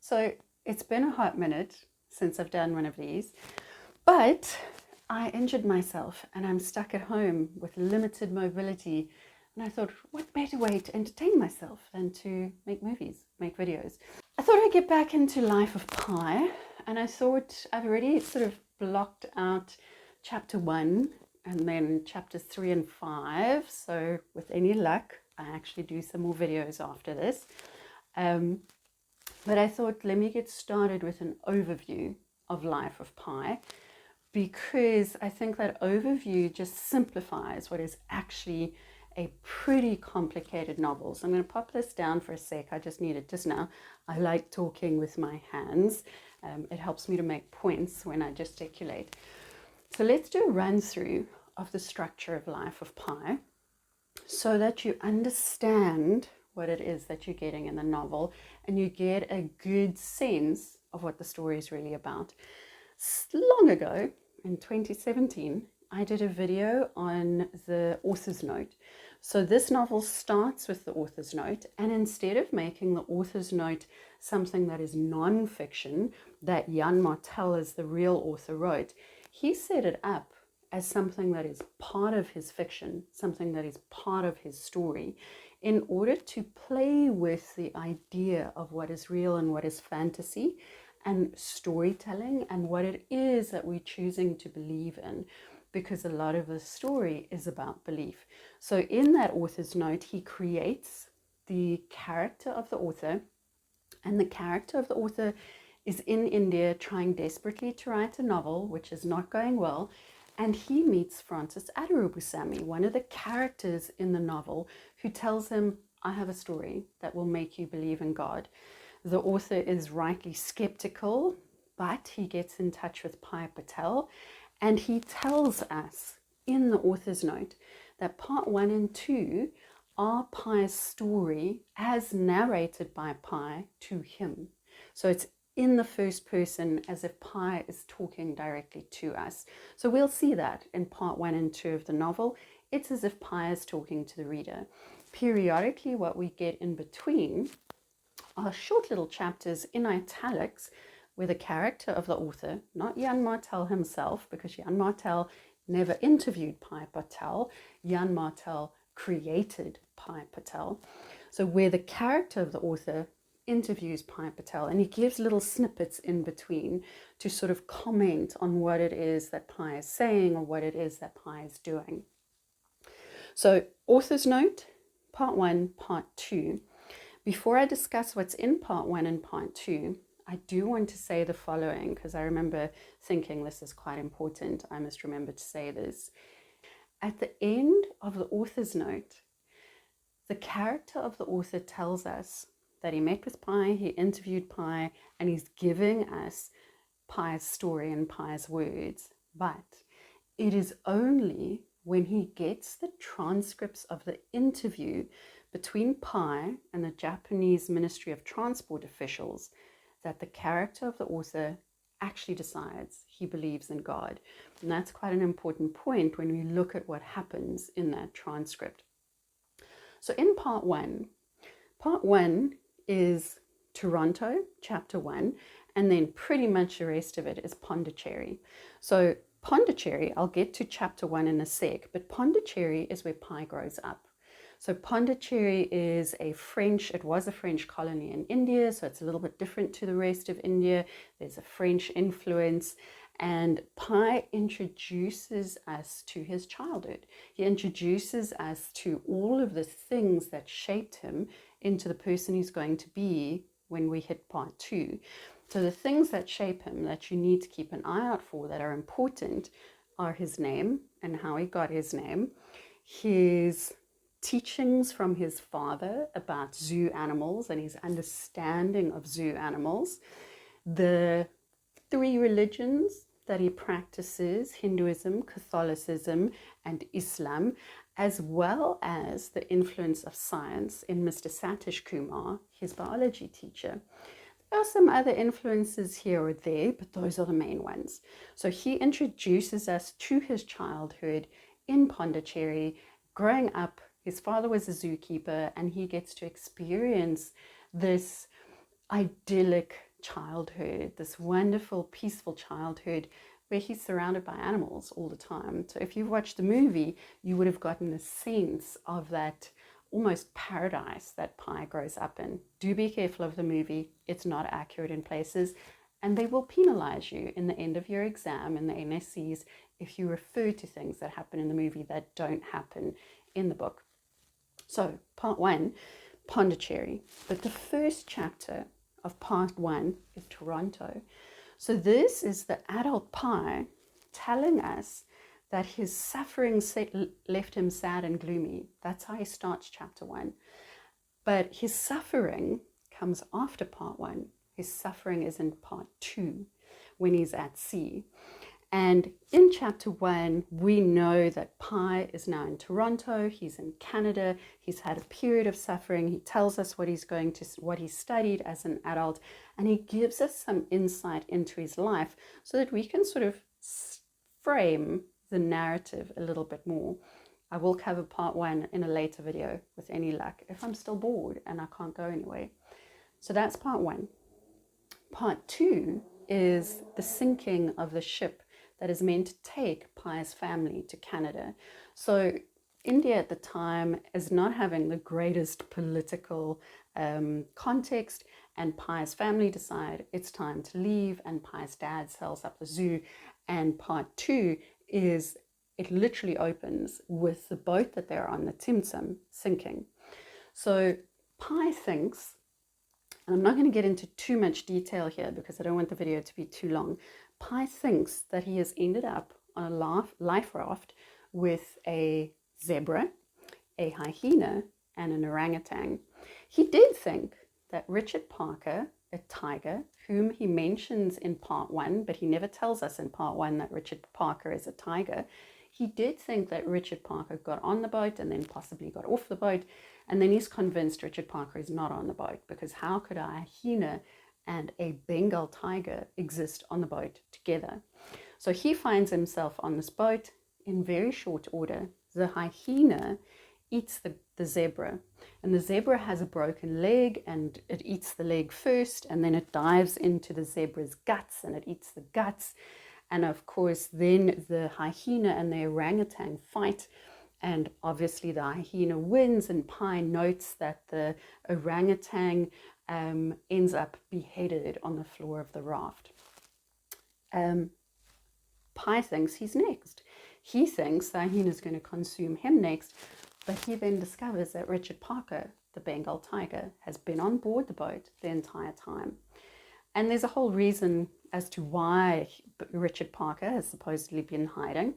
So it's been a hot minute since I've done one of these, but I injured myself and I'm stuck at home with limited mobility. And I thought, what better way to entertain myself than to make movies, make videos? I thought I'd get back into Life of Pi, and I thought I've already sort of blocked out chapter 1 and then chapters 3 and 5. So with any luck, I actually do some more videos after this. But I thought, let me get started with an overview of Life of Pi, because I think that overview just simplifies what is actually a pretty complicated novel. So I'm going to pop this down for a sec. I just need it just now. I like talking with my hands. It helps me to make points when I gesticulate. So let's do a run through of the structure of Life of Pi so that you understand what it is that you're getting in the novel and you get a good sense of what the story is really about. Long ago, in 2017, I did a video on the author's note. So this novel starts with the author's note, and instead of making the author's note something that is non-fiction, that Yann Martel, as the real author, wrote, he set it up as something that is part of his fiction, something that is part of his story, in order to play with the idea of what is real and what is fantasy and storytelling and what it is that we're choosing to believe in, because a lot of the story is about belief. So in that author's note, he creates the character of the author, and the character of the author is in India trying desperately to write a novel, which is not going well, and he meets Francis Adarubusami, one of the characters in the novel, who tells him, I have a story that will make you believe in God. The author is rightly skeptical, but he gets in touch with Pi Patel, and he tells us in the author's note that part 1 and 2 are Pi's story as narrated by Pi to him. So it's in the first person, as if Pi is talking directly to us. So we'll see that in part 1 and 2 of the novel. It's as if Pi is talking to the reader. Periodically, what we get in between are short little chapters in italics where the character of the author, not Yann Martel himself, because Yann Martel never interviewed Pi Patel, Yann Martel created Pi Patel. So where the character of the author interviews Pi Patel, and he gives little snippets in between to sort of comment on what it is that Pi is saying or what it is that Pi is doing. So author's note, part 1, part 2. Before I discuss what's in part 1 and part 2, I do want to say the following, because I remember thinking this is quite important. I must remember to say this. At the end of the author's note, the character of the author tells us that he met with Pi, he interviewed Pi, and he's giving us Pi's story in Pi's words. But it is only when he gets the transcripts of the interview between Pi and the Japanese Ministry of Transport officials that the character of the author actually decides he believes in God. And that's quite an important point when we look at what happens in that transcript. So in part 1 is Toronto, chapter 1, and then pretty much the rest of it is Pondicherry. So Pondicherry, I'll get to chapter 1 in a sec, but Pondicherry is where Pi grows up. So Pondicherry is it was a French colony in India, so it's a little bit different to the rest of India. There's a French influence, and Pi introduces us to his childhood. He introduces us to all of the things that shaped him into the person he's going to be when we hit part 2. So the things that shape him that you need to keep an eye out for that are important are his name and how he got his name, his teachings from his father about zoo animals and his understanding of zoo animals, the 3 religions that he practices, Hinduism, Catholicism, and Islam, as well as the influence of science in Mr. Satish Kumar, his biology teacher. There are some other influences here or there, but those are the main ones. So he introduces us to his childhood in Pondicherry, growing up. His father was a zookeeper, and he gets to experience this idyllic childhood, this wonderful, peaceful childhood where he's surrounded by animals all the time. So if you've watched the movie, you would have gotten a sense of that almost paradise that Pi grows up in. Do be careful of the movie. It's not accurate in places, and they will penalize you in the end of your exam in the NSCs if you refer to things that happen in the movie that don't happen in the book. So part 1, Pondicherry. But the first chapter of part 1 is Toronto. So this is the adult Pi telling us that his suffering left him sad and gloomy. That's how he starts chapter 1. But his suffering comes after part 1. His suffering is in part 2 when he's at sea. And in chapter 1, we know that Pi is now in Toronto. He's in Canada. He's had a period of suffering. He tells us what he studied as an adult, and he gives us some insight into his life so that we can sort of frame the narrative a little bit more. I will cover part 1 in a later video with any luck if I'm still bored and I can't go anywhere. So that's part 1. Part 2 is the sinking of the ship that is meant to take Pi's family to Canada. So India at the time is not having the greatest political context, and Pi's family decide it's time to leave, and Pi's dad sells up the zoo. And part 2 is, it literally opens with the boat that they're on, the Timsum, sinking. So Pi thinks, and I'm not going to get into too much detail here because I don't want the video to be too long. Pi thinks that he has ended up on a life raft with a zebra, a hyena, and an orangutan. He did think that Richard Parker, a tiger, whom he mentions in part 1, but he never tells us in part 1 that Richard Parker is a tiger. He did think that Richard Parker got on the boat and then possibly got off the boat, and then he's convinced Richard Parker is not on the boat, because how could a hyena and a Bengal tiger exist on the boat together? So he finds himself on this boat in very short order. The hyena eats the zebra, and the zebra has a broken leg, and it eats the leg first, and then it dives into the zebra's guts and it eats the guts. And of course then the hyena and the orangutan fight, and obviously the hyena wins, and Pi notes that the orangutan ends up beheaded on the floor of the raft. Pi thinks he's next. He thinks the hyena is going to consume him next, but he then discovers that Richard Parker, the Bengal tiger, has been on board the boat the entire time. And there's a whole reason as to why Richard Parker has supposedly been hiding,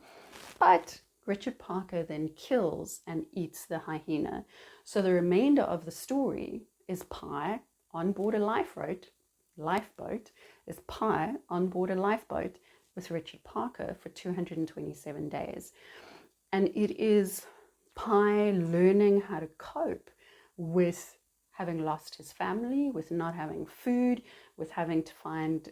but Richard Parker then kills and eats the hyena. So the remainder of the story is Pi on board a lifeboat, is Pi on board a lifeboat with Richard Parker for 227 days. And it is Pi learning how to cope with having lost his family, with not having food, with having to find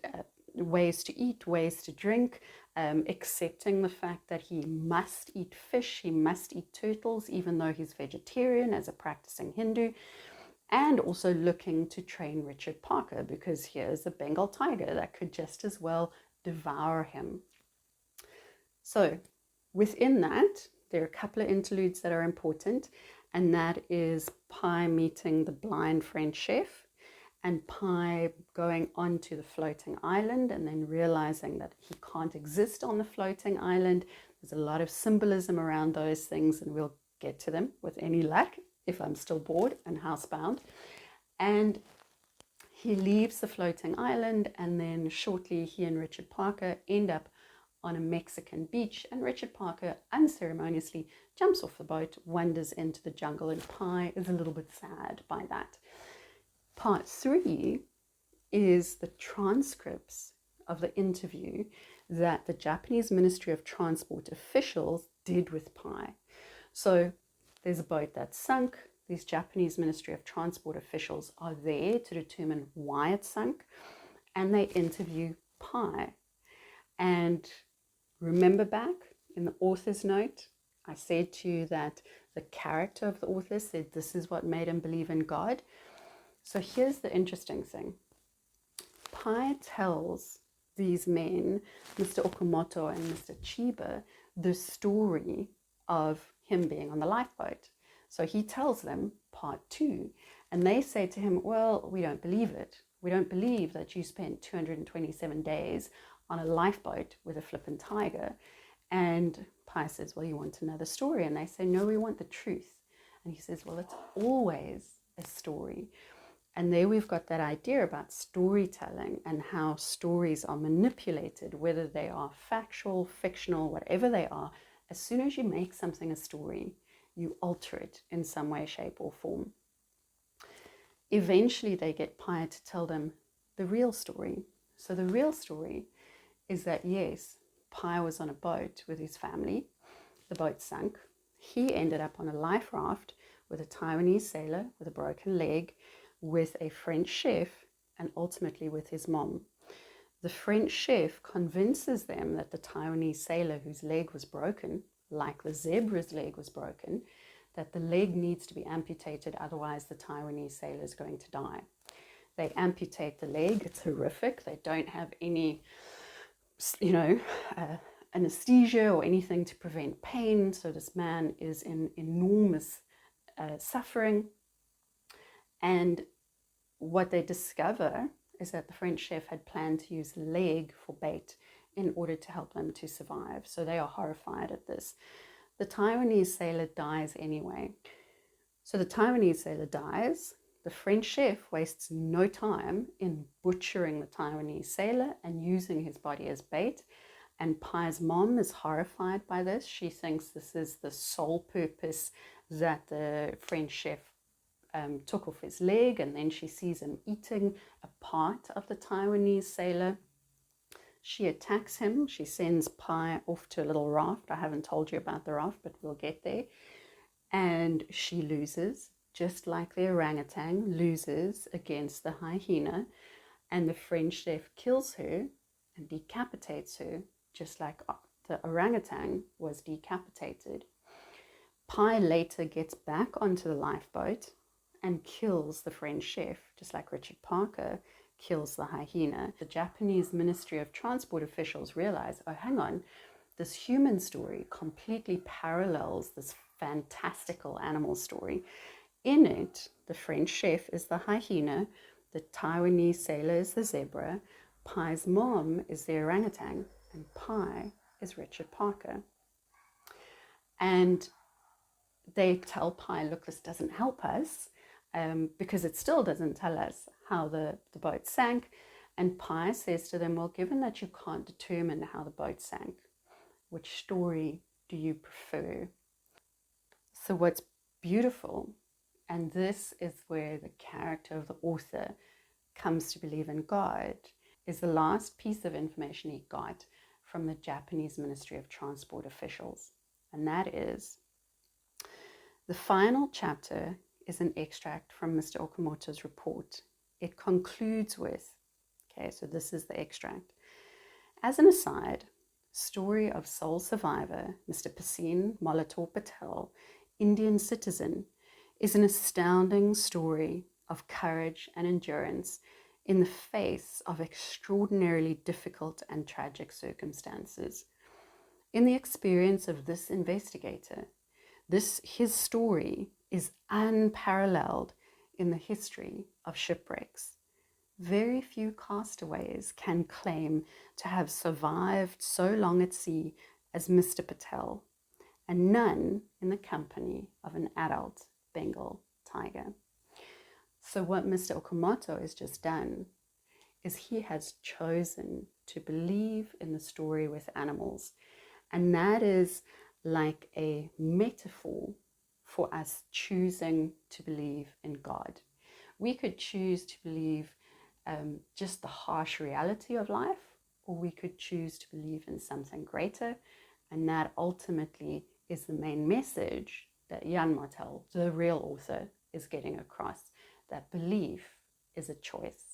ways to eat, ways to drink, accepting the fact that he must eat fish, he must eat turtles, even though he's vegetarian as a practicing Hindu, and also looking to train Richard Parker, because here's a Bengal tiger that could just as well devour him. So within that, there are a couple of interludes that are important, and that is Pi meeting the blind French chef, and Pi going onto the floating island and then realizing that he can't exist on the floating island. There's a lot of symbolism around those things, and we'll get to them with any luck if I'm still bored and housebound. And he leaves the floating island, and then shortly he and Richard Parker end up on a Mexican beach, and Richard Parker unceremoniously jumps off the boat, wanders into the jungle, and Pi is a little bit sad by that. Part 3 is the transcripts of the interview that the Japanese Ministry of Transport officials did with Pi. So there's a boat that sunk. These Japanese Ministry of Transport officials are there to determine why it sunk, and they interview Pi. And remember back in the author's note, I said to you that the character of the author said this is what made him believe in God. So here's the interesting thing. Pi tells these men, Mr Okamoto and Mr Chiba, the story of him being on the lifeboat. So he tells them part 2, and they say to him, well, we don't believe it. We don't believe that you spent 227 days on a lifeboat with a flippin' tiger. And Pi says, well, you want to know the story? And they say, no, we want the truth. And he says, well, it's always a story. And there we've got that idea about storytelling and how stories are manipulated, whether they are factual, fictional, whatever they are. As soon as you make something a story, you alter it in some way, shape, or form. Eventually, they get Pi to tell them the real story. So the real story is that, yes, Pi was on a boat with his family. The boat sunk. He ended up on a life raft with a Taiwanese sailor with a broken leg, with a French chef, and ultimately with his mom. The French chef convinces them that the Taiwanese sailor whose leg was broken, like the zebra's leg was broken, that the leg needs to be amputated, otherwise the Taiwanese sailor is going to die. They amputate the leg. It's horrific. They don't have any, anesthesia or anything to prevent pain. So this man is in enormous suffering. And what they discover is that the French chef had planned to use the leg for bait in order to help them to survive. So they are horrified at this. The Taiwanese sailor dies anyway. So the Taiwanese sailor dies. The French chef wastes no time in butchering the Taiwanese sailor and using his body as bait. And Pi's mom is horrified by this. She thinks this is the sole purpose that the French chef took off his leg, and then she sees him eating a part of the Taiwanese sailor. She attacks him. She sends Pi off to a little raft. I haven't told you about the raft, but we'll get there. And she loses, just like the orangutan loses against the hyena. And the French chef kills her and decapitates her, just like the orangutan was decapitated. Pi later gets back onto the lifeboat and kills the French chef, just like Richard Parker kills the hyena. The Japanese Ministry of Transport officials realize, oh, hang on, this human story completely parallels this fantastical animal story. In it, the French chef is the hyena, the Taiwanese sailor is the zebra, Pi's mom is the orangutan, and Pi is Richard Parker. And they tell Pi, look, this doesn't help us, because it still doesn't tell us how the boat sank. And Pi says to them, well, given that you can't determine how the boat sank, which story do you prefer? So what's beautiful, and this is where the character of the author comes to believe in God, is the last piece of information he got from the Japanese Ministry of Transport officials. And that is, the final chapter is an extract from Mr. Okamoto's report. It concludes with, okay, so this is the extract. As an aside, story of sole survivor, Mr. Pasin Molitor Patel, Indian citizen, is an astounding story of courage and endurance in the face of extraordinarily difficult and tragic circumstances. In the experience of this investigator, his story is unparalleled in the history of shipwrecks. Very few castaways can claim to have survived so long at sea as Mr. Patel, and none in the company of an adult Bengal tiger. So what Mr. Okomato has just done is he has chosen to believe in the story with animals, and that is like a metaphor for us choosing to believe in God. We could choose to believe just the harsh reality of life, or we could choose to believe in something greater, and that ultimately is the main message that Yann Martel, the real author, is getting across, that belief is a choice.